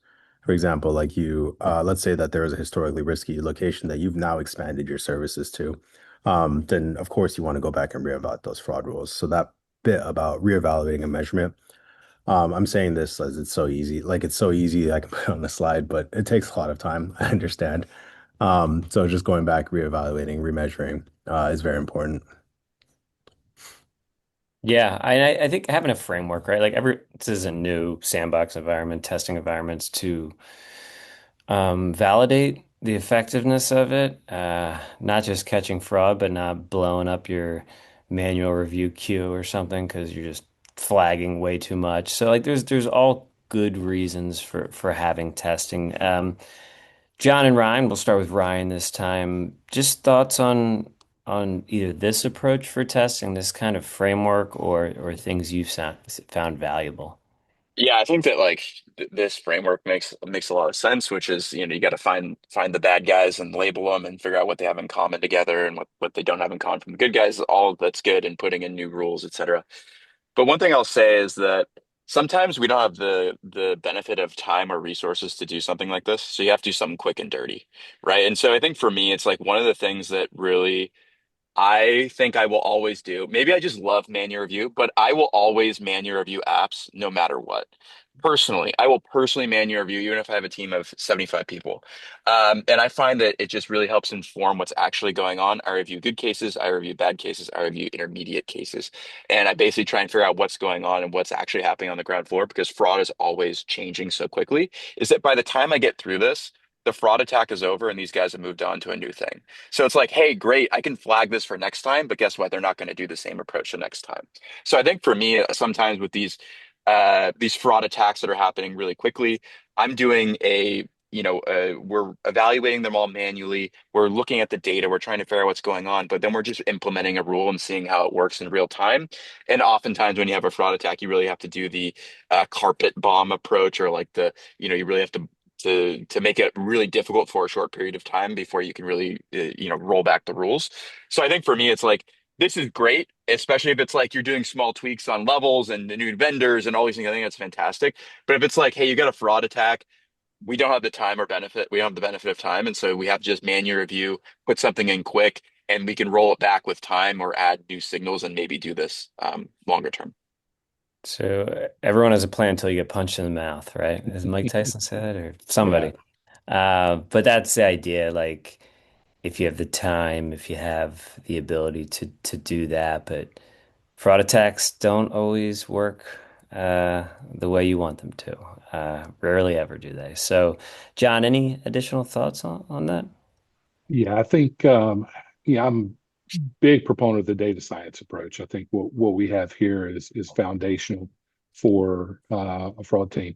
For example, like let's say that there is a historically risky location that you've now expanded your services to. Then of course you want to go back and reevaluate those fraud rules. So that bit about reevaluating a measurement, I'm saying this as it's so easy. Like it's so easy I can put it on the slide, but it takes a lot of time. I understand. So just going back, reevaluating, remeasuring, is very important. Yeah, I think having a framework, right? Like this is a new sandbox environment, testing environments to validate the effectiveness of it. Not just catching fraud, but not blowing up your manual review queue or something because you're just flagging way too much. So like there's all good reasons for having testing. John and Ryan, we'll start with Ryan this time. Just thoughts on either this approach for testing, this kind of framework, or things you've found valuable. Yeah, I think that like this framework makes a lot of sense, which is, you got to find the bad guys and label them and figure out what they have in common together and what they don't have in common from the good guys. All of that's good and putting in new rules, etc. But one thing I'll say is that sometimes we don't have the benefit of time or resources to do something like this. So you have to do something quick and dirty, right? And so I think for me, it's like one of the things that really I think I will always do. Maybe I just love manual review, but I will always manual review apps no matter what. Personally, I will personally manual review even if I have a team of 75 people. And I find that it just really helps inform what's actually going on. I review good cases, I review bad cases, I review intermediate cases. And I basically try and figure out what's going on and what's actually happening on the ground floor because fraud is always changing so quickly. Is that by the time I get through this, the fraud attack is over and these guys have moved on to a new thing. So it's like, hey, great, I can flag this for next time, but guess what? They're not going to do the same approach the next time. So I think for me, sometimes with these fraud attacks that are happening really quickly, I'm doing we're evaluating them all manually. We're looking at the data. We're trying to figure out what's going on, but then we're just implementing a rule and seeing how it works in real time. And oftentimes, when you have a fraud attack, you really have to do the carpet bomb approach, or like you really have to make it really difficult for a short period of time before you can really roll back the rules. So I think for me it's like this is great, especially if it's like you're doing small tweaks on levels and the new vendors and all these things. I think that's fantastic. But if it's like, hey, you got a fraud attack, we don't have the time or benefit, we don't have the benefit of time, and so we have to just manual review, put something in quick, and we can roll it back with time or add new signals and maybe do this longer term. So everyone has a plan until you get punched in the mouth, right? As Mike Tyson said, or Yeah. somebody. But that's the idea. Like, if you have the time, if you have the ability to do that, but fraud attacks don't always work the way you want them to. Rarely ever do they. So, John, any additional thoughts on that? Yeah, I think yeah, I'm big proponent of the data science approach. I think what we have here is foundational for a fraud team.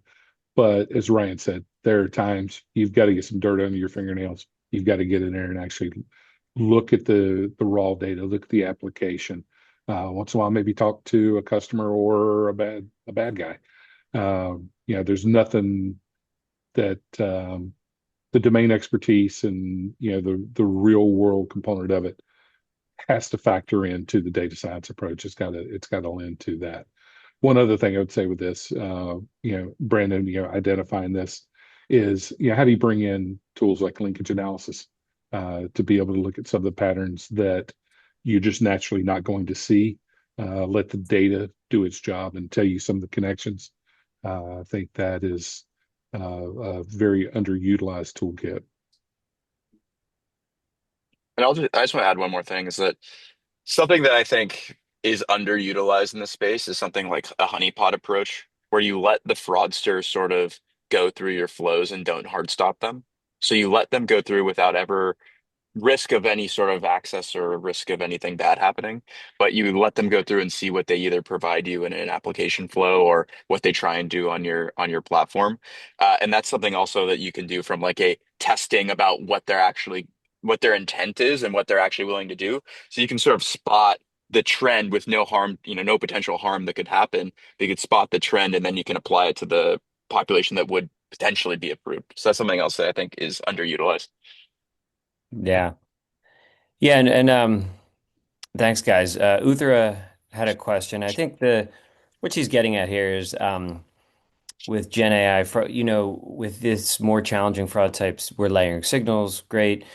But as Ryan said, there are times you've got to get some dirt under your fingernails. You've got to get in there and actually look at the raw data, look at the application. Once in a while, maybe talk to a customer or a bad guy. There's nothing that the domain expertise and the real world component of it has to factor into the data science approach. It's got to lend to that. One other thing I would say with this, Brandon, identifying this is, how do you bring in tools like linkage analysis to be able to look at some of the patterns that you're just naturally not going to see? Let the data do its job and tell you some of the connections. I think that is a very underutilized toolkit. And I just want to add one more thing is that something that I think is underutilized in this space is something like a honeypot approach, where you let the fraudsters sort of go through your flows and don't hard stop them. So you let them go through without ever risk of any sort of access or risk of anything bad happening, but you let them go through and see what they either provide you in an application flow or what they try and do on your platform. And that's something also that you can do from like a testing about what their intent is and what they're actually willing to do. So you can sort of spot the trend with no harm, no potential harm that could happen. You could spot the trend and then you can apply it to the population that would potentially be approved. So that's something else that I think is underutilized. Yeah. Yeah, and thanks guys. Uthra had a question. I think the what she's getting at here is with Gen AI, with this more challenging fraud types, we're layering signals, great.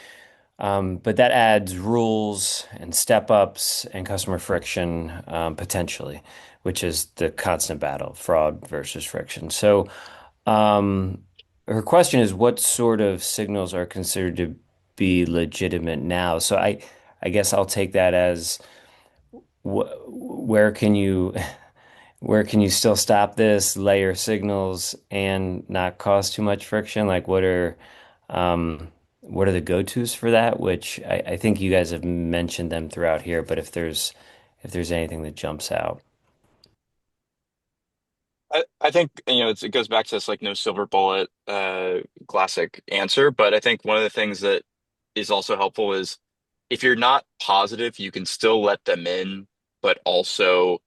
But that adds rules and step ups and customer friction potentially, which is the constant battle, fraud versus friction. So, um, her question is, what sort of signals are considered to be legitimate now? So I guess I'll take that as where can you where can you still stop this, layer signals and not cause too much friction? Like um, what are the go-tos for that? Which I think you guys have mentioned them throughout here, but if there's anything that jumps out. I think it goes back to this like no silver bullet classic answer, but I think one of the things that is also helpful is if you're not positive, you can still let them in, but also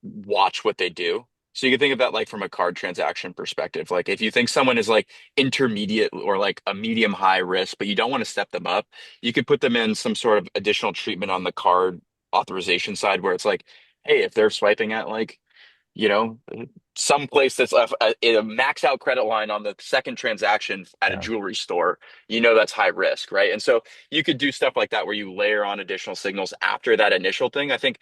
watch what they do. So you can think of that like from a card transaction perspective. Like if you think someone is like intermediate or like a medium high risk, but you don't want to step them up, you could put them in some sort of additional treatment on the card authorization side where it's like, hey, if they're swiping at like you know, some place that's a max out credit line on the second transaction at a Yeah. jewelry store, that's high risk, right? And so you could do stuff like that where you layer on additional signals after that initial thing. I think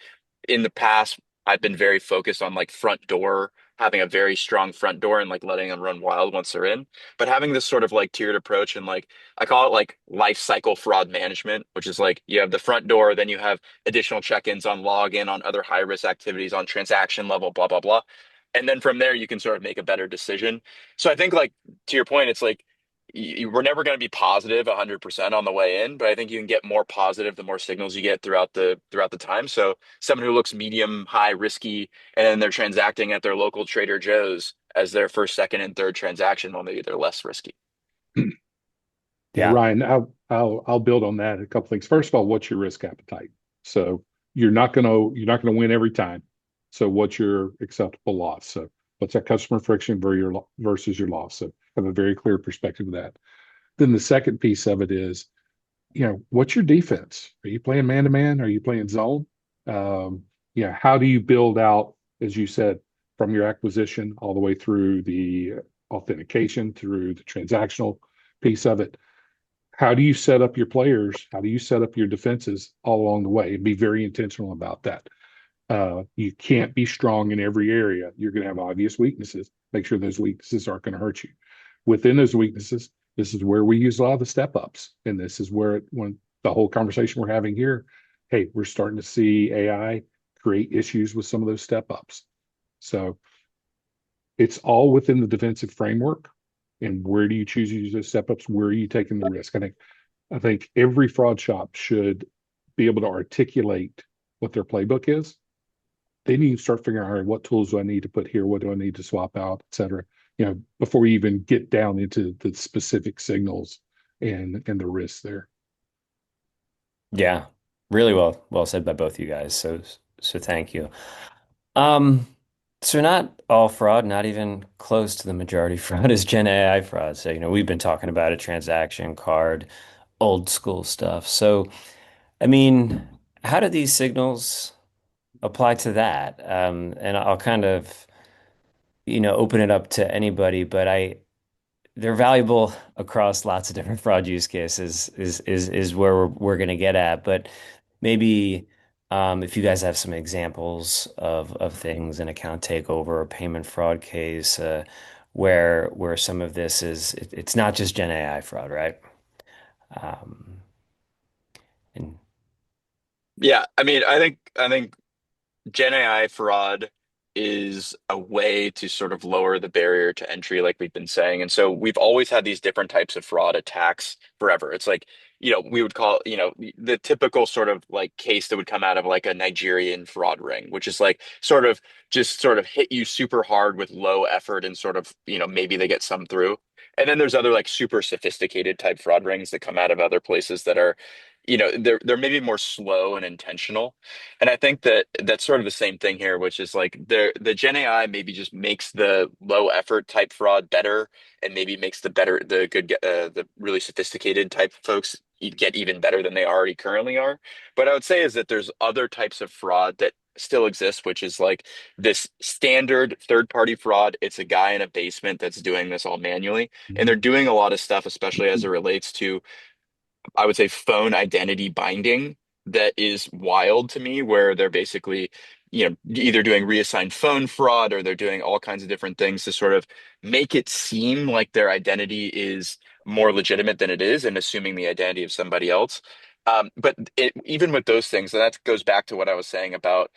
in the past, I've been very focused on like front door, having a very strong front door and like letting them run wild once they're in. But having this sort of like tiered approach and like I call it like life cycle fraud management, which is like you have the front door, then you have additional check-ins on login, on other high-risk activities, on transaction level, blah, blah, blah. And then from there, you can sort of make a better decision. So I think, like, to your point, it's like we're never going to be positive 100% on the way in, but I think you can get more positive the more signals you get throughout the time. So someone who looks medium, high, risky, and then they're transacting at their local Trader Joe's as their first, second, and third transaction, well, maybe they're less risky. Yeah, Yeah. Ryan, I'll build on that a couple things. First of all, what's your risk appetite? So you're not gonna win every time. So what's your acceptable loss? So what's that customer friction versus your loss? So have a very clear perspective of that. Then the second piece of it is, what's your defense? Are you playing man to man? Are you playing zone? How do you build out, as you said, from your acquisition all the way through the authentication, through the transactional piece of it? How do you set up your players? How do you set up your defenses all along the way? And be very intentional about that. You can't be strong in every area. You're going to have obvious weaknesses. Make sure those weaknesses aren't going to hurt you. Within those weaknesses, this is where we use a lot of the step ups. And this is where, when the whole conversation we're having here, hey, we're starting to see AI create issues with some of those step ups. So it's all within the defensive framework. And where do you choose to use those step ups? Where are you taking the risk? I think every fraud shop should be able to articulate what their playbook is. Then you start figuring out, all right, what tools do I need to put here? What do I need to swap out, et cetera, before you even get down into the specific signals and the risks there. Yeah. Really well said by both you guys. So thank you. Um, so not all fraud, not even close to the majority fraud is Gen AI fraud. So, we've been talking about a transaction card, old school stuff. So, I mean, how do these signals apply to that? And I'll kind of, open it up to anybody, but they're valuable across lots of different fraud use cases is where we're going to get at. But maybe if you guys have some examples of things, an account takeover, a payment fraud case, where some of this it's not just Gen AI fraud, right? Um, and Yeah, I mean, I think Gen AI fraud is a way to sort of lower the barrier to entry, like we've been saying. And so we've always had these different types of fraud attacks forever. It's like, we would call, the typical sort of like case that would come out of like a Nigerian fraud ring, which is like sort of just sort of hit you super hard with low effort and sort of, maybe they get some through. And then there's other like super sophisticated type fraud rings that come out of other places that are they're maybe more slow and intentional. And I think that that's sort of the same thing here, which is like the Gen AI maybe just makes the low effort type fraud better, and maybe makes the really sophisticated type folks get even better than they already currently are. But I would say is that there's other types of fraud that still exist, which is like this standard third party fraud. It's a guy in a basement that's doing this all manually, and they're doing a lot of stuff, especially as it relates to, I would say, phone identity binding, that is wild to me, where they're basically, either doing reassigned phone fraud, or they're doing all kinds of different things to sort of make it seem like their identity is more legitimate than it is, and assuming the identity of somebody else. Even with those things, and that goes back to what I was saying about,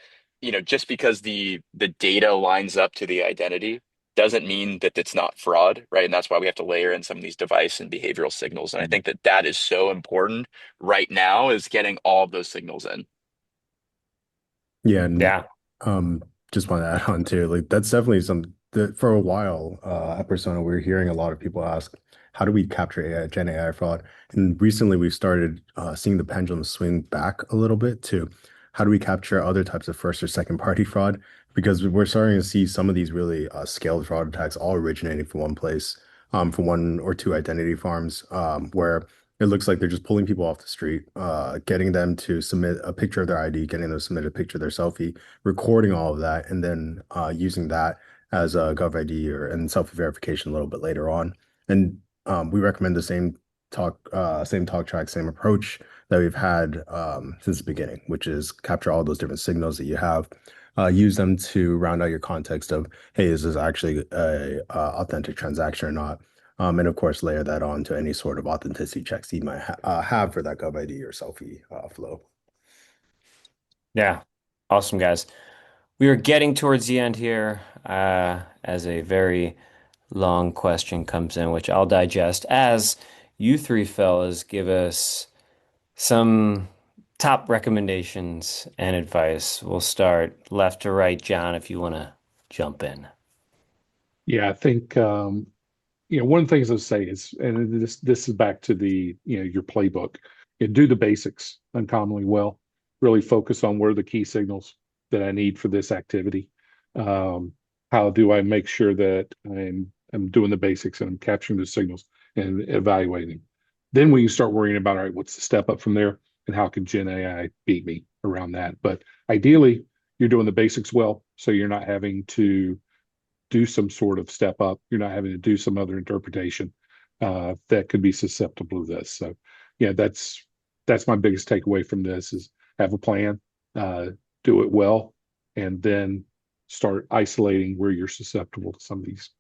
just because the data lines up to the identity doesn't mean that it's not fraud, right? And that's why we have to layer in some of these device and behavioral signals. And I think that that is so important right now, is getting all of those signals in. Yeah, and Yeah. um, just want to add on too, like that's definitely some that for a while at Persona, we were hearing a lot of people ask, how do we capture AI, Gen AI fraud? And recently we've started seeing the pendulum swing back a little bit to how do we capture other types of first or second party fraud? Because we're starting to see some of these really scaled fraud attacks all originating from one place, from one or two identity farms, where it looks like they're just pulling people off the street, getting them to submit a picture of their ID, getting them to submit a picture of their selfie, recording all of that, and then using that as a Gov ID or and self-verification a little bit later on. And we recommend the same talk track, same approach that we've had since the beginning, which is capture all those different signals that you have, use them to round out your context of, hey, is this actually a authentic transaction or not? And of course, layer that on to any sort of authenticity checks you might have for that Gov ID or selfie flow. Yeah. Awesome, guys. We are getting towards the end here, as a very long question comes in, which I'll digest as you three fellas give us some top recommendations and advice. We'll start left to right. John, if you want to jump in. Yeah, I think one of the things I say is, and this is back to the your playbook. Do the basics uncommonly well. Really focus on where are the key signals that I need for this activity. Um, how do I make sure that I'm doing the basics and I'm capturing the signals and evaluating. Then we can start worrying about, all right, what's the step up from there, and how can Gen AI beat me around that? But ideally, you're doing the basics well, so you're not having to do some sort of step up. You're not having to do some other interpretation that could be susceptible to this. So, yeah, that's my biggest takeaway from this: is have a plan, uh, do it well, and then start isolating where you're susceptible to some of these.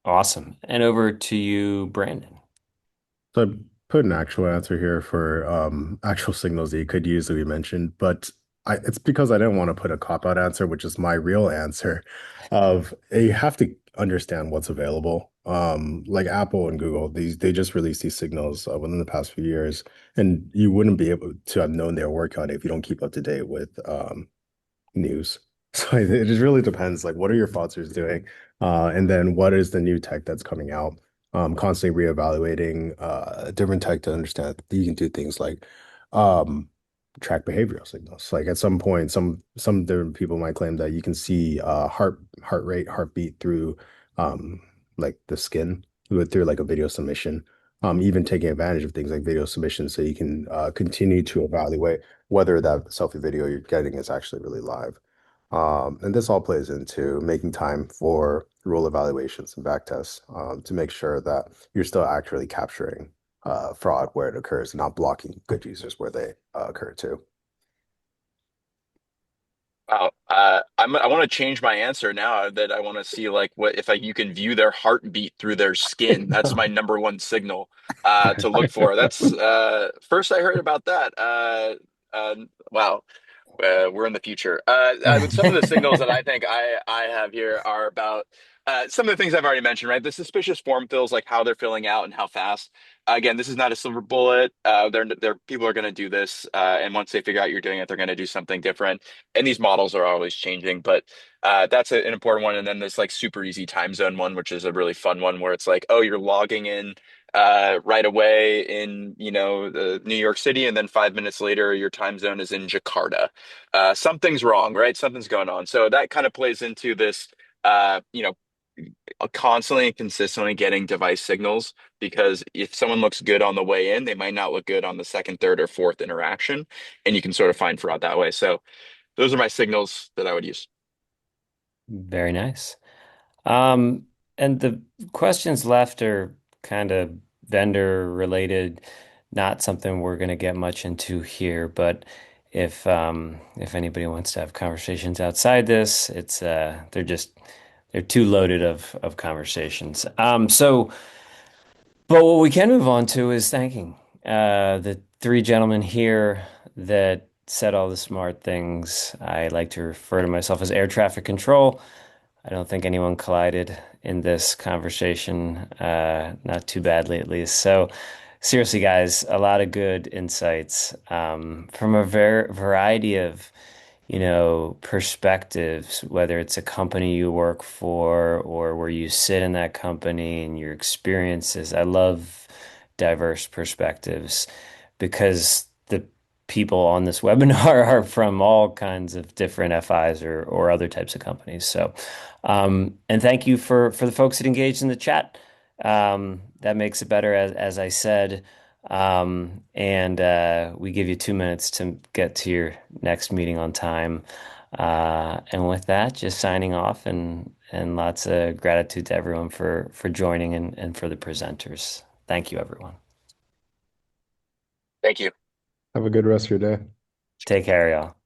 Awesome. And over to you, Brandon. So I put an actual answer here for actual signals that you could use that we mentioned, but it's because I didn't want to put a cop-out answer, which is my real answer of you have to understand what's available. Like Apple and Google, they just released these signals within the past few years, and you wouldn't be able to have known they were working on it if you don't keep up to date with news. So it just really depends. Like, what are your sponsors doing? And then what is the new tech that's coming out? Constantly reevaluating different tech to understand that you can do things like um, track behavioral signals. Like at some point, some different people might claim that you can see heart rate, heartbeat through like the skin through like a video submission. Even taking advantage of things like video submission, so you can continue to evaluate whether that selfie video you're getting is actually really live. And this all plays into making time for rule evaluations and backtests to make sure that you're still accurately capturing fraud where it occurs, not blocking good users where they occur too. Wow. I want to change my answer now, that I want to see like what if you can view their heartbeat through their skin. That's my number one signal to look for. That's first I heard about that. Wow. We're in the future. Some of the signals that I think I have here are about some of the things I've already mentioned, right? The suspicious form fills, like how they're filling out and how fast. Again, this is not a silver bullet. They're people are going to do this, and once they figure out you're doing it, they're going to do something different. And these models are always changing, but that's an important one. And then this like super easy time zone one, which is a really fun one, where it's like, oh, you're logging in. right away in, New York City, and then 5 minutes later, your time zone is in Jakarta. Something's wrong, right? Something's going on. So that kind of plays into this, uh, you know, constantly and consistently getting device signals, because if someone looks good on the way in, they might not look good on the second, third, or fourth interaction, and you can sort of find fraud that way. So those are my signals that I would use. Very nice. Um, and the questions left are kind of vendor related, not something we're going to get much into here, but if anybody wants to have conversations outside this, it's they're too loaded of conversations. But what we can move on to is thanking the three gentlemen here that said all the smart things. I like to refer to myself as air traffic control. I don't think anyone collided in this conversation, not too badly at least. So, seriously, guys, a lot of good insights from a variety of, perspectives, whether it's a company you work for or where you sit in that company and your experiences. I love diverse perspectives because the people on this webinar are from all kinds of different FIs or other types of companies. So, and thank you for the folks that engaged in the chat. That makes it better, as I said. And we give you 2 minutes to get to your next meeting on time. And with that, just signing off and lots of gratitude to everyone for joining and for the presenters. Thank you, everyone. Thank you. Have a good rest of your day. Take care, y'all.